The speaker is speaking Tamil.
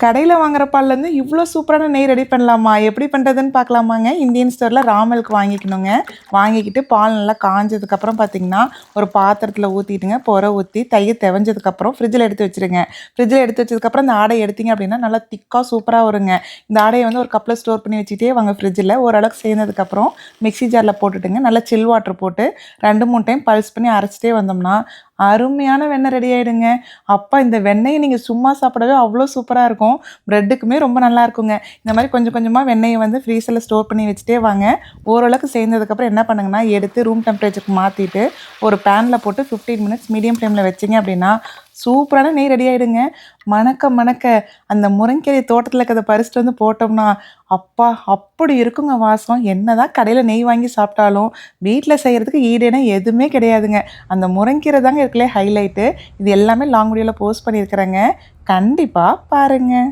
கடையில வாங்குற பால்லேருந்து இவ்வளோ சூப்பரான நெய் ரெடி பண்ணலாமா? எப்படி பண்ணுறதுன்னு பார்க்கலாமாங்க? இந்தியன் ஸ்டோரில் ரா மில்க் வாங்கிக்கணுங்க. வாங்கிக்கிட்டு பால் நல்லா காஞ்சதுக்கப்புறம் பார்த்தீங்கன்னா, ஒரு பாத்திரத்தில் ஊற்றிட்டுங்க, ஊற்றி தயிர் தெவஞ்சதுக்கப்புறம் ஃப்ரிட்ஜில் எடுத்து வச்சுருங்க. ஃப்ரிட்ஜில் எடுத்து வச்சதுக்கப்புறம் இந்த ஆடை எடுத்தீங்க அப்படின்னா, நல்லா திக்கா சூப்பராக வருங்க. இந்த ஆடையை வந்து ஒரு கப்பில் ஸ்டோர் பண்ணி வச்சுட்டே வாங்க ஃப்ரிட்ஜில். ஓரளவுக்கு சேர்ந்ததுக்கப்புறம் மிக்ஸி ஜாரில் போட்டுட்டுங்க, நல்லா சில் வாட்டர் போட்டு 2, 3 டைம் பல்ஸ் பண்ணி அரைச்சிட்டே வந்தோம்னா, அருமையான வெண்ணெய் ரெடி ஆயிடுங்க. அப்பா இந்த வெண்ணெயை நீங்கள் சும்மா சாப்பிடவே அவ்வளோ சூப்பராக இருக்கும். பிரெட்டுக்குமே ரொம்ப நல்லா இருக்குங்க. இந்த மாதிரி கொஞ்சம் கொஞ்சமாக வெண்ணெயை வந்து ஃப்ரீசரில் ஸ்டோர் பண்ணி வச்சுட்டே வாங்க. ஓரளவுக்கு சேர்ந்ததுக்கப்புறம் என்ன பண்ணுங்கன்னா, எடுத்து ரூம் டெம்பரேச்சருக்கு மாற்றிட்டு ஒரு பேனில் போட்டு 15 மினிட்ஸ் மீடியம் ஃப்ளேமில் வச்சிங்க அப்படின்னா சூப்பரான நெய் ரெடி ஆகிடுங்க. மணக்க மணக்க அந்த முருங்கீரை தோட்டத்தில் இருக்கிறத பறிச்சுட்டு வந்து போட்டோம்னா அப்பா அப்படி இருக்குங்க வாசம். என்னதான் கடையில் நெய் வாங்கி சாப்பிட்டாலும் வீட்டில் செய்கிறதுக்கு ஈடேனா எதுவுமே கிடையாதுங்க. அந்த முருங்கீரை தாங்க இருக்கலே ஹைலைட்டு. இது எல்லாமே லாங் வீடியோவில் போஸ்ட் பண்ணியிருக்கிறேங்க. கண்டிப்பாக பாருங்கள்.